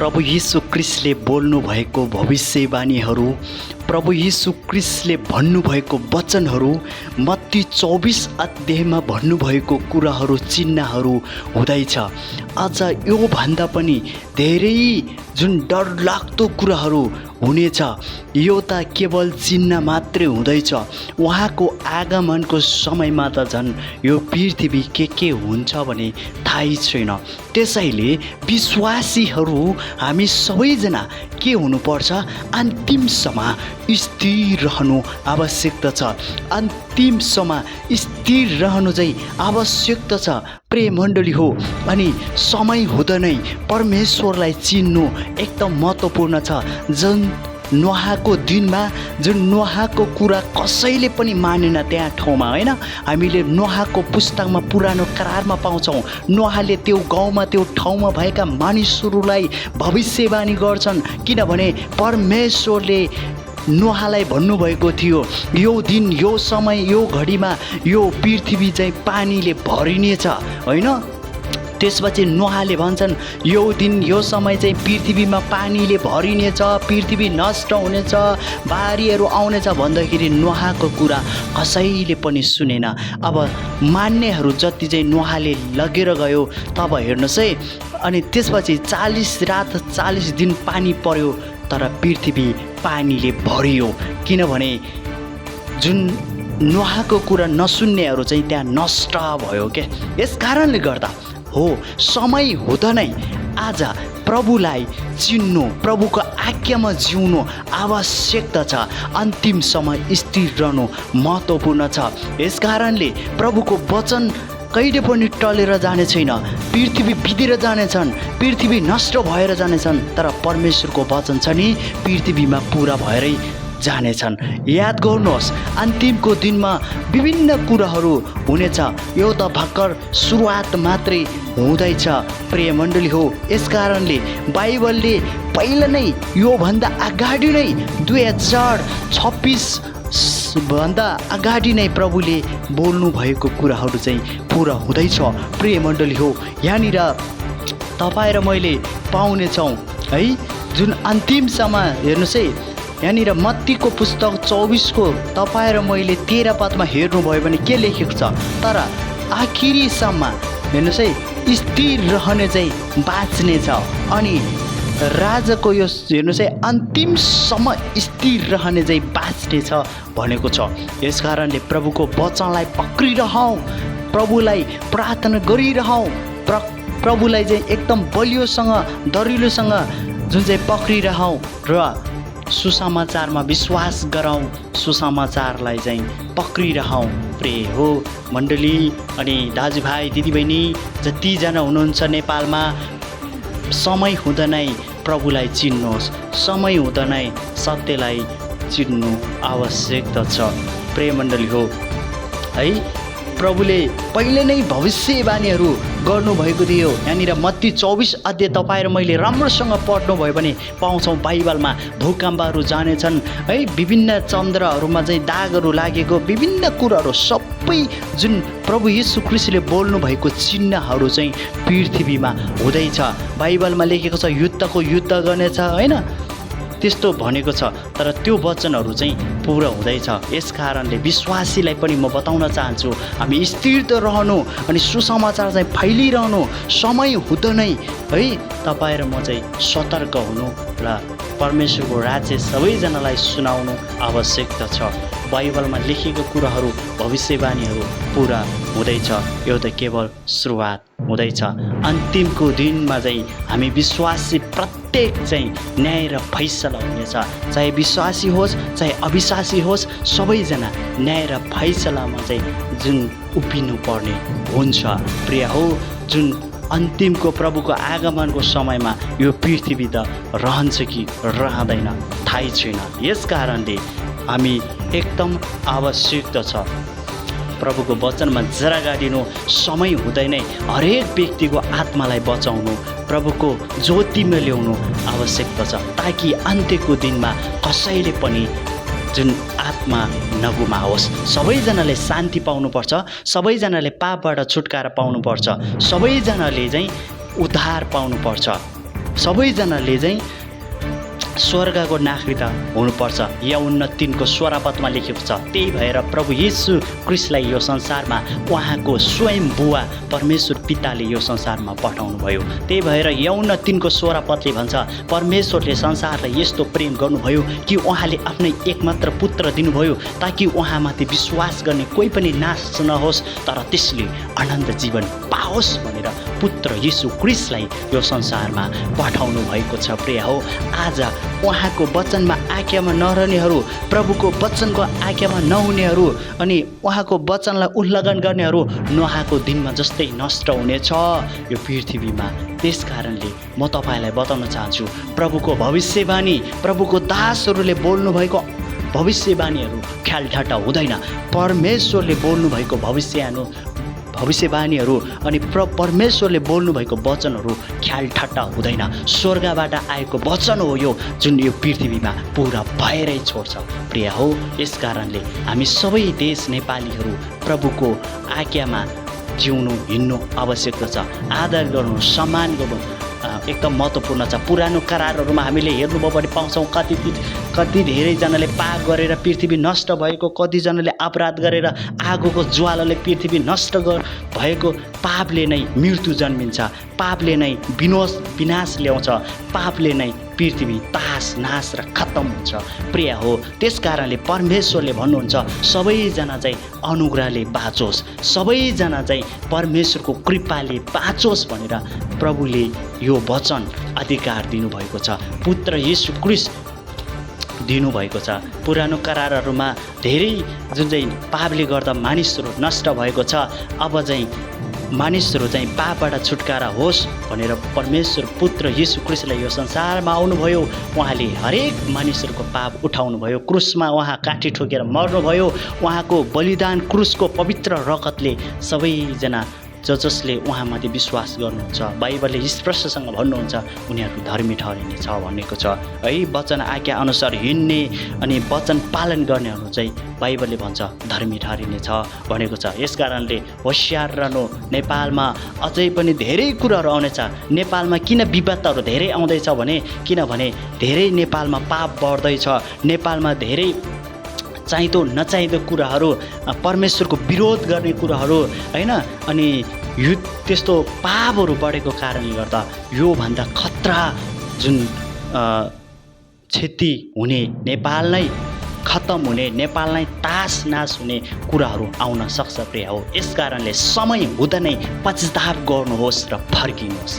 प्रभु यीशु क्रिस्टले बोल्नु भएको भविष्यवाणीहरू, प्रभु यीशु क्रिस्टले भन्नुभएको वचनहरू, मत्ती 24 अध्यायमा भन्नुभएको कुराहरू, चिन्हहरू हुँदैछ। अझ यो भन्दा पनि धेरै जुन डरलाग्दो कुराहरू हुनेछ। यो त केवल चिन्ह मात्रै हुँदैछ। उहाँको आगमनको समयमा त झन् यो पृथ्वी के हुन्छ भने थाहै छैन। त्यसैले विश्वासीहरू हामी सबैजना के हुनुपर्छ? अन्तिमसम्म स्थिर रहनु आवश्यकता छ। अन्तिमसम्म स्थिर रहनु चाहिँ आवश्यकता छ प्रिय मण्डली हो। अनि समय हुँदा नै परमेश्वरलाई चिन्नु एकदम महत्त्वपूर्ण छ। जुन नोहाको दिनमा जुन नोहाको कुरा कसैले पनि मानेन त्यहाँ ठाउँमा, होइन? हामीले नोहाको पुस्तकमा पुरानो करारमा पाउँछौँ। नोहाले त्यो गाउँमा त्यो ठाउँमा भएका मानिसहरूलाई भविष्यवाणी गर्छन्, किनभने परमेश्वरले नोहालाई भन्नुभएको थियो यो दिन, यो समय, यो घडीमा यो पृथ्वी चाहिँ पानीले भरिनेछ, होइन? त्यसपछि नोहाले भन्छन् यो दिन, यो समय चाहिँ पृथ्वीमा पानीले भरिनेछ, पृथ्वी नष्ट हुनेछ, बाढीहरू आउनेछ भन्दाखेरि नोहाको कुरा कसैले पनि सुनेन। अब मान्नेहरू जति चाहिँ नोहाले लगेर गयो। तब हेर्नुहोस् है, अनि त्यसपछि 40 रात 40 दिन पानी पर्यो, तर पृथ्वी पानीले भरियो। किनभने जुन नोहाको कुरा नसुन्नेहरू चाहिँ त्यहाँ नष्ट भयो क्या। यस कारणले गर्दा हो, समय हुँदा नै आज प्रभुलाई चिन्नु, प्रभुको आज्ञामा जिउनु आवश्यकता छ। अन्तिमसम्म स्थिर रहनु महत्त्वपूर्ण छ। यस कारणले प्रभुको वचन कहिले पनि टलेर जाने छैन। पृथ्वी बितेर जानेछन्, पृथ्वी नष्ट भएर जानेछन्, तर परमेश्वरको वचन छ नि पृथ्वीमा पुरा भएरै जानेछन्। याद गर्नुहोस्, अन्तिमको दिनमा विभिन्न कुराहरू हुनेछ। यो त भर्खर सुरुवात मात्रै हुँदैछ प्रिय मण्डली हो। यस कारणले बाइबलले पहिला नै योभन्दा अगाडि नै 2026 भन्दा अगाडि नै प्रभुले बोल्नु भएको कुराहरू चाहिँ पुरा हुँदैछ प्रिय मण्डली हो। यहाँनिर तपाईँ र मैले पाउनेछौँ है, जुन अन्तिमसम्म हेर्नुहोस् है, यहाँनिर मत्तीको पुस्तक 24 को तपाईँ र मैले 13 पदमा हेर्नुभयो भने के लेखेको छ? तर आखिरीसम्म हेर्नुहोस् है, स्थिर रहने चाहिँ बाँच्ने छ। अनि राजाको यो हेर्नुहोस् है, अन्तिमसम्म स्थिर रहने चाहिँ बाँच्ने छ भनेको छ। यस कारणले प्रभुको वचनलाई पक्रिरहौँ, प्रभुलाई प्रार्थना गरिरहौँ, प्रभुलाई चाहिँ एकदम बलियोसँग, दरिलोसँग जुन चाहिँ पक्रिरहौँ र सुसमाचारमा विश्वास गरौँ, सुसमाचारलाई चाहिँ पक्रिरहौँ प्रिय हो मण्डली। अनि दाजुभाइ दिदीबहिनी जतिजना हुनुहुन्छ नेपालमा, समय हुँदा नै प्रभुलाई चिन्नुहोस्, समय हुँदा नै सत्यलाई चिन्नु आवश्यकता छ प्रिय मण्डली हो है। प्रभुले पहिले नै भविष्यवाणीहरू गर्नुभएको थियो। यहाँनिर मत्ती 24 अध्याय तपाईँ र मैले राम्रोसँग पढ्नुभयो भने पाउँछौँ बाइबलमा भूकम्पहरू जानेछन् है, विभिन्न चन्द्रहरूमा चाहिँ दागहरू लागेको, विभिन्न कुराहरू सबै जुन प्रभु यीशु ख्रीष्टले बोल्नु भएको चिन्हहरू चाहिँ पृथ्वीमा हुँदैछ। बाइबलमा लेखेको छ युद्धको युद्ध गर्नेछ, होइन? त्यस्तो भनेको छ, तर त्यो वचनहरू चाहिँ पुरा हुँदैछ। यस कारणले विश्वासीलाई पनि म बताउन चाहन्छु, हामी स्थिर त रहनु अनि सुसमाचार चाहिँ फैलिरहनु। समय हुँदा नै है तपाईँ र म चाहिँ सतर्क हुनु र परमेश्वरको राज्य सबैजनालाई सुनाउनु आवश्यकता छ। बाइबलमा लेखेको कुराहरू, भविष्यवाणीहरू पुरा हुँदैछ। यो त केवल सुरुवात हुँदैछ। अन्तिमको दिनमा चाहिँ हामी विश्वासी प्रत्येक चाहिँ न्याय र फैसला हुनेछ। चाहे विश्वासी होस् चाहे अविश्वासी होस्, सबैजना न्याय र फैसलामा चाहिँ जुन उभिनु पर्ने हुन्छ प्रिय हो। जुन अन्तिमको प्रभुको आगमनको समयमा यो पृथ्वी त रहन्छ कि रहँदैन थाहै छैन। यस कारणले हामी एकदम आवश्यकता छ प्रभुको वचनमा जरा गाडिनु। समय हुँदै नै हरेक व्यक्तिको आत्मालाई बचाउनु, प्रभुको ज्योतिमा ल्याउनु आवश्यकता छ, ताकि अन्त्यको दिनमा कसैले पनि जुन आत्मा नगुमाओस्। सबैजनाले शान्ति पाउनुपर्छ, सबैजनाले पापबाट छुटकारा पाउनुपर्छ, सबैजनाले चाहिँ उद्धार पाउनुपर्छ। सबैजनाले चाहिँ स्वर्गको नागरिकता हुनुपर्छ। यौन 3 स्वरापतमा लेखेको छ। त्यही भएर प्रभु येशू ख्रीष्टलाई यो संसारमा उहाँको स्वयं बुवा परमेश्वर पिताले यो संसारमा पठाउनु भयो। त्यही भएर यौन 3 स्वरापतले भन्छ परमेश्वरले संसारलाई यस्तो प्रेम गर्नुभयो कि उहाँले आफ्नै एकमात्र पुत्र दिनुभयो ताकि उहाँमाथि विश्वास गर्ने कोही पनि नाश नहोस् तर त्यसले अनन्त जीवन पाओस् भनेर पुत्र येशू ख्रीष्टलाई यो संसारमा पठाउनु भएको छ। प्रिय हो, आज उहाँको वचनमा आज्ञामा नरहनेहरू, प्रभुको वचनको आज्ञामा नहुनेहरू अनि उहाँको वचनलाई उल्लङ्घन गर्नेहरू नोहको दिनमा जस्तै नष्ट हुनेछ यो पृथ्वीमा। त्यस कारणले म तपाईँलाई बताउन चाहन्छु प्रभुको भविष्यवाणी, प्रभुको दासहरूले बोल्नुभएको भविष्यवाणीहरू ख्यालठाट्टा हुँदैन। परमेश्वरले बोल्नुभएको भविष्यवाणीहरू अनि परमेश्वरले बोल्नुभएको वचनहरू ख्यालठट्टा हुँदैन। स्वर्गबाट आएको वचन हो यो जुन यो पृथ्वीमा पुरा भएरै छोड्छ। प्रिय हो, यस कारणले हामी सबै देश नेपालीहरू प्रभुको आज्ञामा जिउनु हिँड्नु आवश्यक छ। आदर गर्नु, सम्मान गर्नु एकदम महत्त्वपूर्ण छ। पुरानो करारहरूमा हामीले हेर्नुभयो भने पाउँछौँ कति धेरैजनाले पाप गरेर पृथ्वी नष्ट भएको, कतिजनाले अपराध गरेर आगोको ज्वालाले पृथ्वी नष्ट भएको। पापले नै मृत्यु जन्मिन्छ, पापले नै विनाश ल्याउँछ, पापले नै पृथ्वी तास नाश र खत्तम हुन्छ। प्रिय हो, त्यस कारणले परमेश्वरले भन्नुहुन्छ सबैजना चाहिँ अनुग्रहले बाँचोस्, सबैजना चाहिँ परमेश्वरको कृपाले बाँचोस् भनेर प्रभुले यो वचन अधिकार दिनुभएको छ। पुत्र येशू ख्रीष्ट दिनुभएको छ। पुरानो करारहरूमा धेरै जुन चाहिँ पापले गर्दा मानिसहरू नष्ट भएको छ, अब चाहिँ मानिसहरू चाहिँ पापबाट छुटकारा होस् भनेर परमेश्वर पुत्र येशू ख्रीष्टलाई यो संसारमा आउनुभयो। उहाँले हरेक मानिसहरूको पाप उठाउनुभयो, क्रुसमा उहाँ काठी ठोकेर मर्नुभयो। उहाँको बलिदान क्रुसको पवित्र रगतले सबैजना जसले उहाँमाथि विश्वास गर्नुहुन्छ, बाइबलले स्पष्टसँग भन्नुहुन्छ उनीहरू धर्मी ठहरिनेछ भनेको छ है। वचन आज्ञा अनुसार हिँड्ने अनि वचन पालन गर्नेहरू चाहिँ बाइबलले भन्छ धर्मी ठहरिनेछ भनेको छ। यस कारणले होसियार रहनु। नेपालमा अझै पनि धेरै कुराहरू आउनेछ। नेपालमा किन विपदहरू धेरै आउँदैछ भने किनभने धेरै नेपालमा पाप बढ्दैछ। नेपालमा धेरै चाहिँदो नचाहिँदो कुराहरू, परमेश्वरको विरोध गर्ने कुराहरू हैन, अनि यो त्यस्तो पापहरू बढेको कारणले गर्दा योभन्दा खतरा जुन क्षति हुने, नेपाल नै खत्तम हुने, नेपाल नै तास नाश हुने कुराहरू आउन सक्छ। प्रिय हो, यस कारणले समय हुँदा नै पश्चाताप गर्नुहोस् र फर्किनुहोस्।